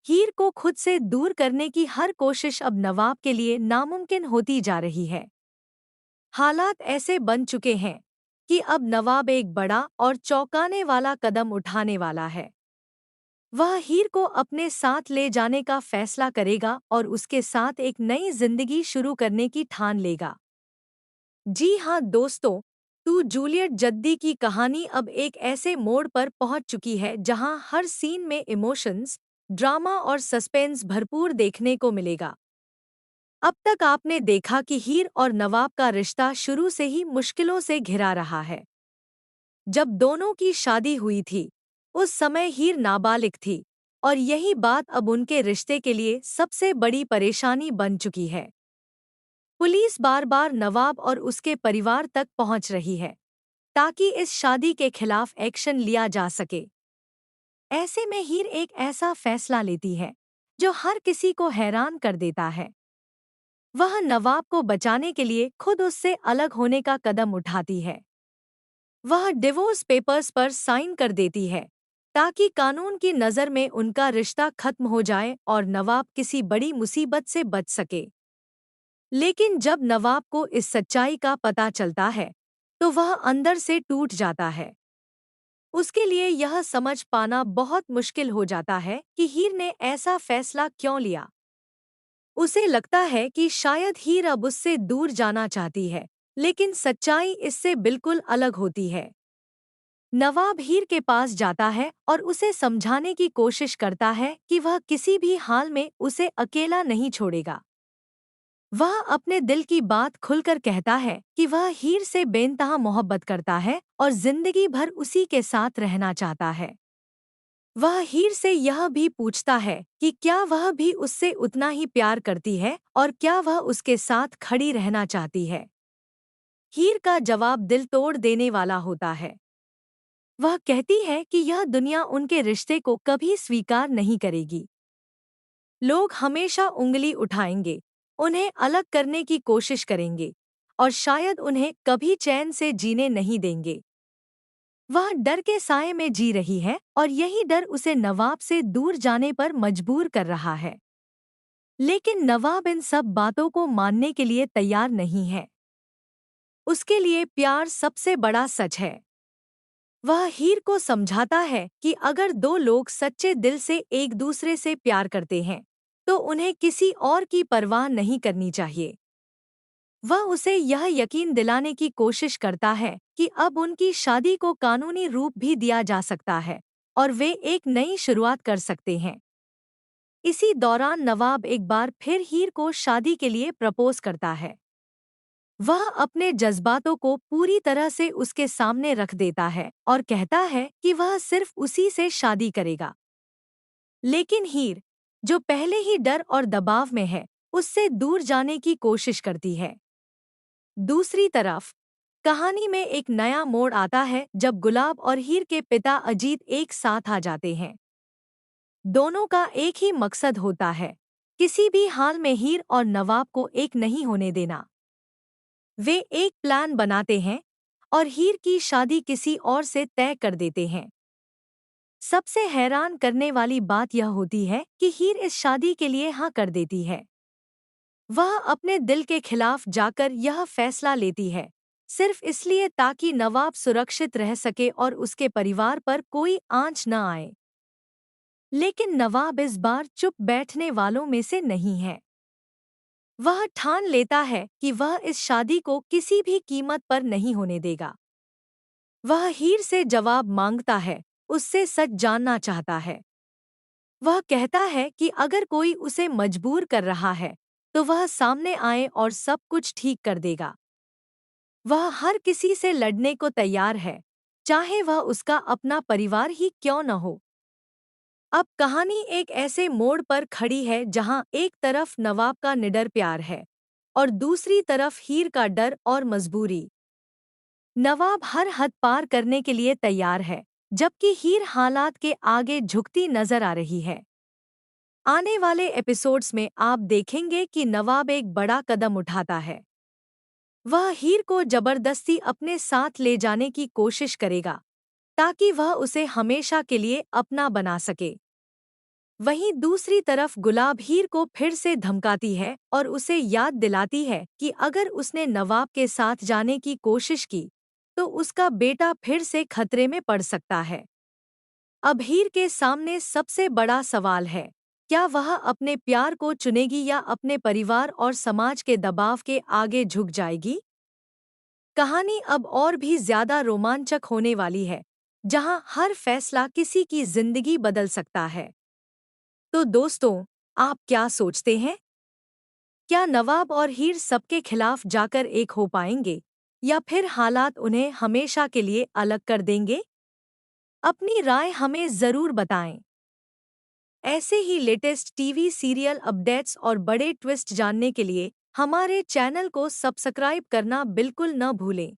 हीर को खुद से दूर करने की हर कोशिश अब नवाब के लिए नामुमकिन होती जा रही है। हालात ऐसे बन चुके हैं कि अब नवाब एक बड़ा और चौंकाने वाला कदम उठाने वाला है। वह हीर को अपने साथ ले जाने का फैसला करेगा और उसके साथ एक नई जिंदगी शुरू करने की ठान लेगा। जी हाँ दोस्तों, टू जूलियट जद्दी की कहानी अब एक ऐसे मोड़ पर पहुंच चुकी है जहां हर सीन में इमोशंस, ड्रामा और सस्पेंस भरपूर देखने को मिलेगा। अब तक आपने देखा कि हीर और नवाब का रिश्ता शुरू से ही मुश्किलों से घिरा रहा है। जब दोनों की शादी हुई थी, उस समय हीर नाबालिग थी और यही बात अब उनके रिश्ते के लिए सबसे बड़ी परेशानी बन चुकी है। पुलिस बार बार नवाब और उसके परिवार तक पहुंच रही है ताकि इस शादी के खिलाफ एक्शन लिया जा सके। ऐसे में हीर एक ऐसा फैसला लेती है जो हर किसी को हैरान कर देता है। वह नवाब को बचाने के लिए खुद उससे अलग होने का कदम उठाती है। वह डिवोर्स पेपर्स पर साइन कर देती है ताकि कानून की नज़र में उनका रिश्ता खत्म हो जाए और नवाब किसी बड़ी मुसीबत से बच सके। लेकिन जब नवाब को इस सच्चाई का पता चलता है तो वह अंदर से टूट जाता है। उसके लिए यह समझ पाना बहुत मुश्किल हो जाता है कि हीर ने ऐसा फैसला क्यों लिया। उसे लगता है कि शायद हीर अब उससे दूर जाना चाहती है, लेकिन सच्चाई इससे बिल्कुल अलग होती है। नवाब हीर के पास जाता है और उसे समझाने की कोशिश करता है कि वह किसी भी हाल में उसे अकेला नहीं छोड़ेगा। वह अपने दिल की बात खुलकर कहता है कि वह हीर से बेइंतहा मोहब्बत करता है और जिंदगी भर उसी के साथ रहना चाहता है। वह हीर से यह भी पूछता है कि क्या वह भी उससे उतना ही प्यार करती है और क्या वह उसके साथ खड़ी रहना चाहती है। हीर का जवाब दिल तोड़ देने वाला होता है। वह कहती है कि यह दुनिया उनके रिश्ते को कभी स्वीकार नहीं करेगी। लोग हमेशा उंगली उठाएंगे, उन्हें अलग करने की कोशिश करेंगे और शायद उन्हें कभी चैन से जीने नहीं देंगे। वह डर के साए में जी रही है और यही डर उसे नवाब से दूर जाने पर मजबूर कर रहा है। लेकिन नवाब इन सब बातों को मानने के लिए तैयार नहीं है। उसके लिए प्यार सबसे बड़ा सच है। वह हीर को समझाता है कि अगर दो लोग सच्चे दिल से एक दूसरे से प्यार करते हैं तो उन्हें किसी और की परवाह नहीं करनी चाहिए। वह उसे यह यकीन दिलाने की कोशिश करता है कि अब उनकी शादी को कानूनी रूप भी दिया जा सकता है और वे एक नई शुरुआत कर सकते हैं। इसी दौरान नवाब एक बार फिर हीर को शादी के लिए प्रपोज करता है। वह अपने जज्बातों को पूरी तरह से उसके सामने रख देता है और कहता है कि वह सिर्फ उसी से शादी करेगा। लेकिन हीर, जो पहले ही डर और दबाव में है, उससे दूर जाने की कोशिश करती है। दूसरी तरफ कहानी में एक नया मोड़ आता है जब गुलाब और हीर के पिता अजीत एक साथ आ जाते हैं। दोनों का एक ही मकसद होता है, किसी भी हाल में हीर और नवाब को एक नहीं होने देना। वे एक प्लान बनाते हैं और हीर की शादी किसी और से तय कर देते हैं। सबसे हैरान करने वाली बात यह होती है कि हीर इस शादी के लिए हाँ कर देती है। वह अपने दिल के खिलाफ जाकर यह फैसला लेती है, सिर्फ इसलिए ताकि नवाब सुरक्षित रह सके और उसके परिवार पर कोई आंच न आए। लेकिन नवाब इस बार चुप बैठने वालों में से नहीं है। वह ठान लेता है कि वह इस शादी को किसी भी कीमत पर नहीं होने देगा। वह हीर से जवाब मांगता है, उससे सच जानना चाहता है। वह कहता है कि अगर कोई उसे मजबूर कर रहा है तो वह सामने आए और सब कुछ ठीक कर देगा। वह हर किसी से लड़ने को तैयार है, चाहे वह उसका अपना परिवार ही क्यों न हो। अब कहानी एक ऐसे मोड़ पर खड़ी है जहां एक तरफ नवाब का निडर प्यार है और दूसरी तरफ हीर का डर और मजबूरी। नवाब हर हद पार करने के लिए तैयार है, जबकि हीर हालात के आगे झुकती नजर आ रही है। आने वाले एपिसोड्स में आप देखेंगे कि नवाब एक बड़ा कदम उठाता है। वह हीर को जबरदस्ती अपने साथ ले जाने की कोशिश करेगा ताकि वह उसे हमेशा के लिए अपना बना सके। वहीं दूसरी तरफ गुलाब हीर को फिर से धमकाती है और उसे याद दिलाती है कि अगर उसने नवाब के साथ जाने की कोशिश की तो उसका बेटा फिर से खतरे में पड़ सकता है। अब हीर के सामने सबसे बड़ा सवाल है, क्या वह अपने प्यार को चुनेगी या अपने परिवार और समाज के दबाव के आगे झुक जाएगी? कहानी अब और भी ज्यादा रोमांचक होने वाली है, जहां हर फैसला किसी की जिंदगी बदल सकता है। तो दोस्तों, आप क्या सोचते हैं? क्या नवाब और हीर सबके खिलाफ जाकर एक हो पाएंगे या फिर हालात उन्हें हमेशा के लिए अलग कर देंगे? अपनी राय हमें जरूर बताएं। ऐसे ही लेटेस्ट टीवी सीरियल अपडेट्स और बड़े ट्विस्ट जानने के लिए हमारे चैनल को सब्सक्राइब करना बिल्कुल न भूलें।